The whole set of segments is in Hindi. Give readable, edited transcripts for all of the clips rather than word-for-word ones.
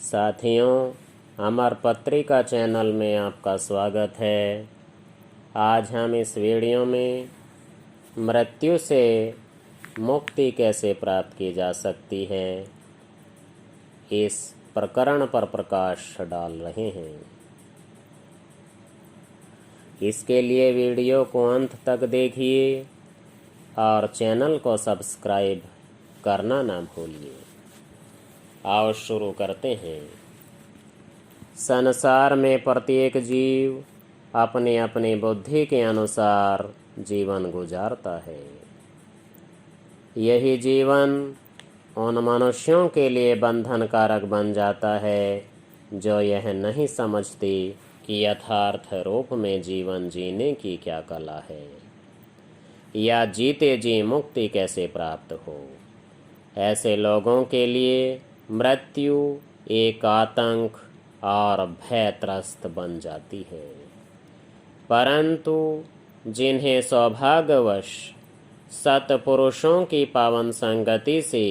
साथियों, अमर पत्रिका चैनल में आपका स्वागत है। आज हम इस वीडियो में मृत्यु से मुक्ति कैसे प्राप्त की जा सकती है, इस प्रकरण पर प्रकाश डाल रहे हैं। इसके लिए वीडियो को अंत तक देखिए और चैनल को सब्सक्राइब करना ना भूलिए। आओ शुरू करते हैं। संसार में प्रत्येक जीव अपने अपने बुद्धि के अनुसार जीवन गुजारता है। यही जीवन उन मनुष्यों के लिए बंधनकारक बन जाता है जो यह नहीं समझते कि यथार्थ रूप में जीवन जीने की क्या कला है या जीते जी मुक्ति कैसे प्राप्त हो। ऐसे लोगों के लिए मृत्यु एक आतंक और भय त्रस्त बन जाती है, परंतु जिन्हें सौभाग्यवश सत्पुरुषों की पावन संगति से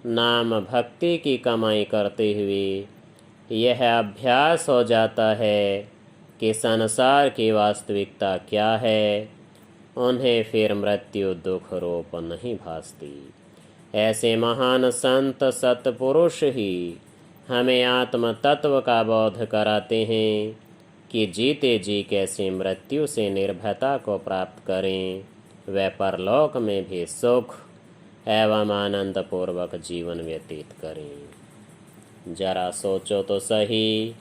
नाम भक्ति की कमाई करते हुए यह अभ्यास हो जाता है कि संसार की वास्तविकता क्या है, उन्हें फिर मृत्यु दुख रूप नहीं भासती। ऐसे महान संत सत्पुरुष ही हमें आत्म तत्व का बोध कराते हैं कि जीते जी कैसे मृत्यु से निर्भयता को प्राप्त करें, व परलोक में भी सुख एवं आनंद पूर्वक जीवन व्यतीत करें। जरा सोचो तो सही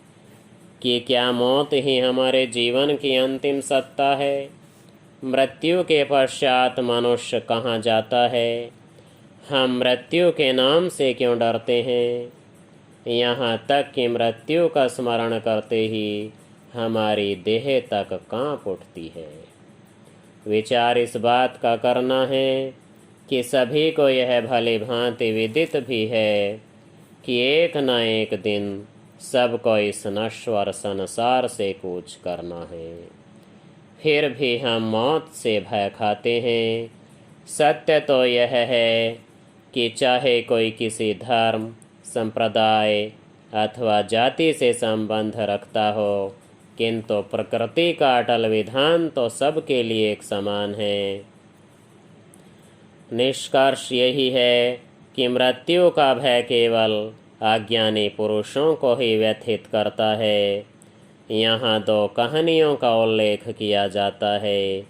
कि क्या मौत ही हमारे जीवन की अंतिम सत्ता है? मृत्यु के पश्चात मनुष्य कहाँ जाता है? हम मृत्यु के नाम से क्यों डरते हैं? यहाँ तक कि मृत्यु का स्मरण करते ही हमारी देह तक कांप उठती है। विचार इस बात का करना है कि सभी को यह भली भांति विदित भी है कि एक न एक दिन सबको इस नश्वर संसार से कूच करना है। फिर भी हम मौत से भय खाते हैं। सत्य तो यह है कि चाहे कोई किसी धर्म, संप्रदाय अथवा जाति से संबंध रखता हो, किंतु प्रकृति का अटल विधान तो सबके लिए एक समान है। निष्कर्ष यही है कि मृत्यु का भय केवल अज्ञानी पुरुषों को ही व्यथित करता है। यहाँ दो कहानियों का उल्लेख किया जाता है,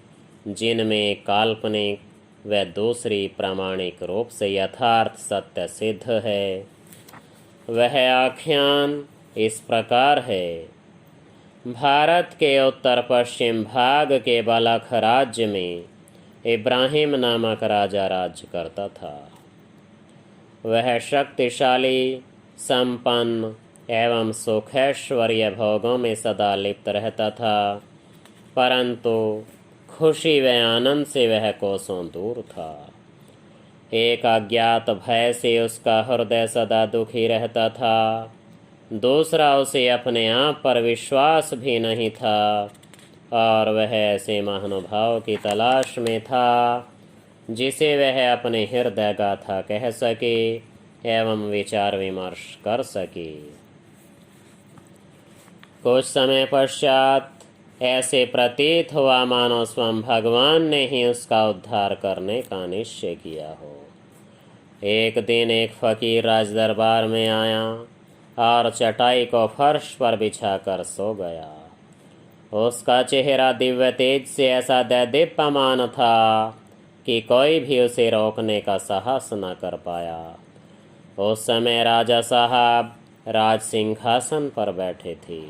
जिनमें काल्पनिक व दूसरी प्रामाणिक रूप से यथार्थ सत्य सिद्ध है। वह आख्यान इस प्रकार है। भारत के उत्तर पश्चिम भाग के बलख राज्य में इब्राहिम नामक राजा राज्य करता था। वह शक्तिशाली, संपन्न एवं सुखैश्वर्य भोगों में सदा लिप्त रहता था, परंतु खुशी व आनंद से वह कोसों दूर था। एक अज्ञात भय से उसका हृदय सदा दुखी रहता था। दूसरा, उसे अपने आप पर विश्वास भी नहीं था और वह ऐसे महानुभाव की तलाश में था जिसे वह अपने हृदय गाथा कह सके एवं विचार विमर्श कर सके। कुछ समय पश्चात ऐसे प्रतीत हुआ मानो स्वयं भगवान ने ही उसका उद्धार करने का निश्चय किया हो। एक दिन एक फकीर राज दरबार में आया और चटाई को फर्श पर बिछाकर सो गया। उसका चेहरा दिव्य तेज से ऐसा दैदीप्यमान था कि कोई भी उसे रोकने का साहस न कर पाया। उस समय राजा साहब राज सिंहासन पर बैठे थे।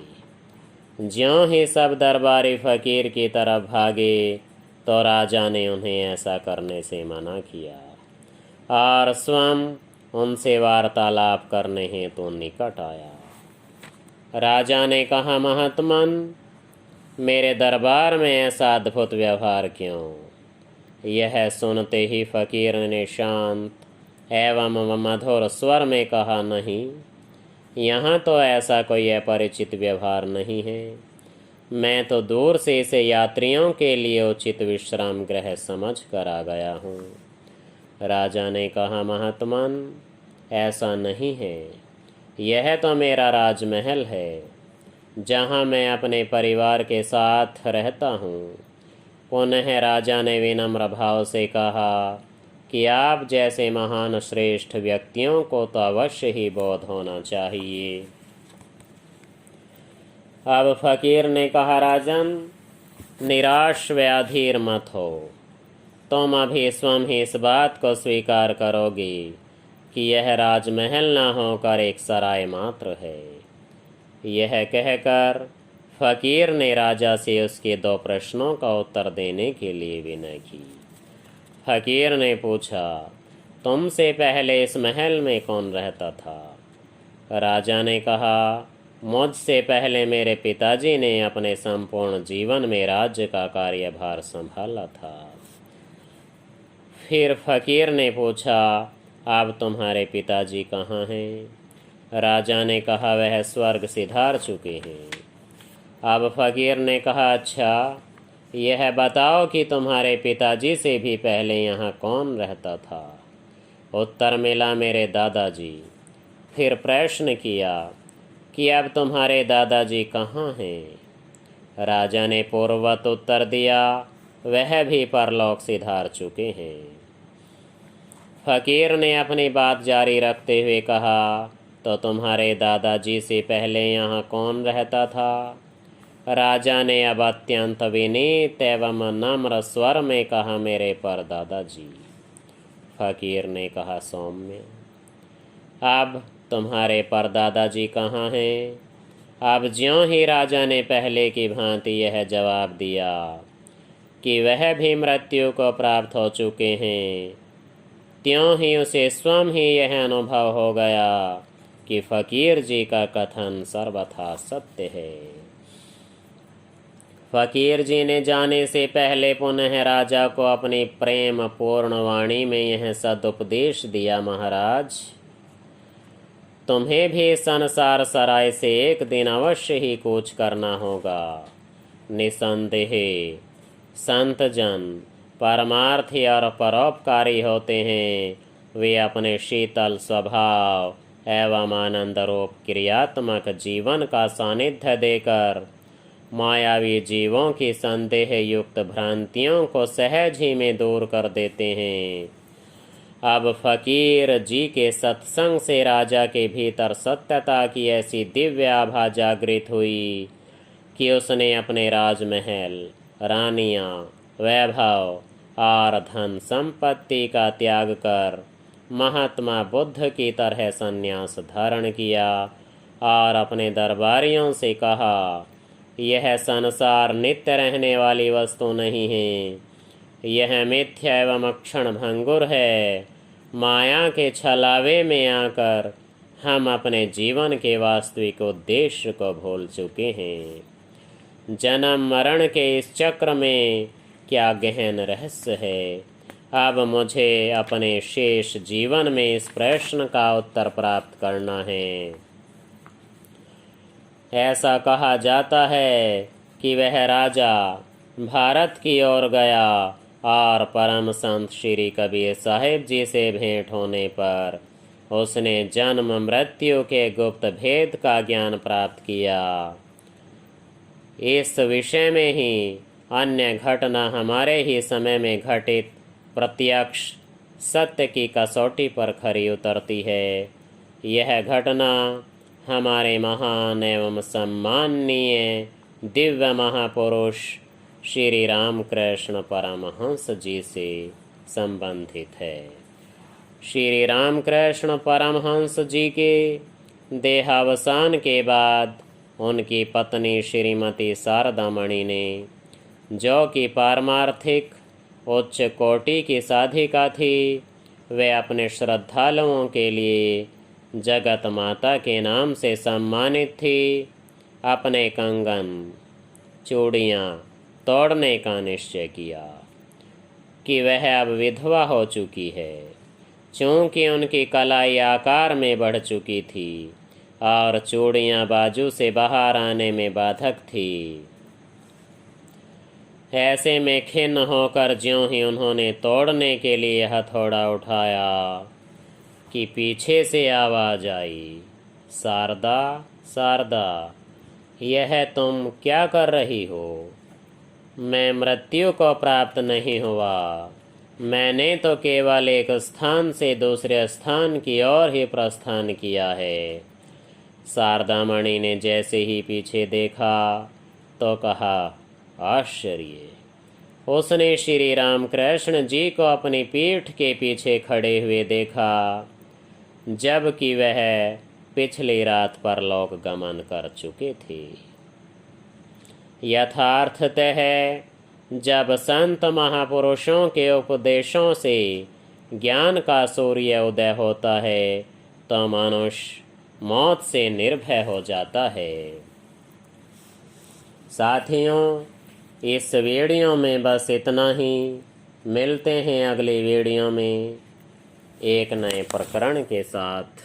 ज्यों ही सब दरबारी फकीर की तरफ भागे तो राजा ने उन्हें ऐसा करने से मना किया और स्वयं उनसे वार्तालाप करने हेतु निकट आया। राजा ने कहा, महात्मन, मेरे दरबार में ऐसा अद्भुत व्यवहार क्यों? यह सुनते ही फकीर ने शांत एवं मधुर स्वर में कहा, नहीं, यहाँ तो ऐसा कोई अपरिचित व्यवहार नहीं है। मैं तो दूर से इसे यात्रियों के लिए उचित विश्राम गृह समझ कर आ गया हूँ। राजा ने कहा, महात्मन, ऐसा नहीं है। यह तो मेरा राजमहल है, जहाँ मैं अपने परिवार के साथ रहता हूँ। पुनः राजा ने विनम्र भाव से कहा कि आप जैसे महान श्रेष्ठ व्यक्तियों को तो अवश्य ही बोध होना चाहिए। अब फकीर ने कहा, राजन, निराश व अधीर मत हो। तुम अभी स्वयं ही इस बात को स्वीकार करोगे कि यह राजमहल न होकर एक सराय मात्र है। यह कहकर फकीर ने राजा से उसके 2 प्रश्नों का उत्तर देने के लिए विनय की। फकीर ने पूछा, तुमसे पहले इस महल में कौन रहता था? राजा ने कहा, मुझसे पहले मेरे पिताजी ने अपने संपूर्ण जीवन में राज्य का कार्यभार संभाला था। फिर फकीर ने पूछा, अब तुम्हारे पिताजी कहाँ हैं? राजा ने कहा, वह स्वर्ग सिधार चुके हैं। अब फकीर ने कहा, अच्छा, यह बताओ कि तुम्हारे पिताजी से भी पहले यहाँ कौन रहता था? उत्तर मिला, मेरे दादाजी। फिर प्रश्न किया कि अब तुम्हारे दादाजी कहाँ हैं? राजा ने पूर्ववत उत्तर दिया, वह भी परलोक सिधार चुके हैं। फकीर ने अपनी बात जारी रखते हुए कहा, तो तुम्हारे दादाजी से पहले यहाँ कौन रहता था? राजा ने अब अत्यंत विनीत एवं नम्र स्वर में कहा, मेरे परदादाजी। फकीर ने कहा, सौम्य, अब तुम्हारे परदादाजी कहाँ हैं? अब ज्यों ही राजा ने पहले की भांति यह जवाब दिया कि वह भी मृत्यु को प्राप्त हो चुके हैं, त्यों ही उसे स्वयं ही यह अनुभव हो गया कि फकीर जी का कथन सर्वथा सत्य है। फकीर जी ने जाने से पहले पुनः राजा को अपनी प्रेम पूर्ण वाणी में यह सदुपदेश दिया, महाराज, तुम्हें भी संसार सराय से एक दिन अवश्य ही कूच करना होगा। निसंदेह संत जन परमार्थी और परोपकारी होते हैं। वे अपने शीतल स्वभाव एवं आनंद रूप क्रियात्मक जीवन का सानिध्य देकर मायावी जीवों की संदेह युक्त भ्रांतियों को सहज ही में दूर कर देते हैं। अब फकीर जी के सत्संग से राजा के भीतर सत्यता की ऐसी दिव्य आभा जागृत हुई कि उसने अपने राजमहल, रानियां, वैभव और धन संपत्ति का त्याग कर महात्मा बुद्ध की तरह संन्यास धारण किया और अपने दरबारियों से कहा, यह संसार नित्य रहने वाली वस्तु नहीं है, यह मिथ्या एवं क्षण भंगुर है। माया के छलावे में आकर हम अपने जीवन के वास्तविक उद्देश्य को भूल चुके हैं। जन्म मरण के इस चक्र में क्या गहन रहस्य है। अब मुझे अपने शेष जीवन में इस प्रश्न का उत्तर प्राप्त करना है। ऐसा कहा जाता है कि वह राजा भारत की ओर गया और परम संत श्री कबीर साहिब जी से भेंट होने पर उसने जन्म मृत्यु के गुप्त भेद का ज्ञान प्राप्त किया। इस विषय में ही अन्य घटना हमारे ही समय में घटित प्रत्यक्ष सत्य की कसौटी पर खरी उतरती है। यह घटना हमारे महान एवं सम्माननीय दिव्य महापुरुष श्री रामकृष्ण परमहंस जी से संबंधित है। श्री रामकृष्ण परमहंस जी के देहावसान के बाद उनकी पत्नी श्रीमती शारदामणि ने, जो कि पारमार्थिक उच्च कोटि की साधिका थी, वे अपने श्रद्धालुओं के लिए जगत माता के नाम से सम्मानित थी, अपने कंगन चूड़ियाँ तोड़ने का निश्चय किया कि वह अब विधवा हो चुकी है, चूँकि उनकी कलाई आकार में बढ़ चुकी थी और चूड़ियाँ बाजू से बाहर आने में बाधक थी। ऐसे में खिन्न होकर ज्यों ही उन्होंने तोड़ने के लिए हथौड़ा उठाया कि पीछे से आवाज आई, शारदा, शारदा, यह तुम क्या कर रही हो? मैं मृत्यु को प्राप्त नहीं हुआ। मैंने तो केवल एक स्थान से दूसरे स्थान की ओर ही प्रस्थान किया है। शारदामणि ने जैसे ही पीछे देखा तो कहा, आश्चर्य। उसने श्री रामकृष्ण जी को अपनी पीठ के पीछे खड़े हुए देखा, जबकि वह पिछली रात परलोक गमन कर चुके थे। यथार्थतः जब संत महापुरुषों के उपदेशों से ज्ञान का सूर्य उदय होता है तो मनुष्य मौत से निर्भय हो जाता है। साथियों, इस वीडियो में बस इतना ही। मिलते हैं अगली वीडियो में एक नए प्रकरण के साथ।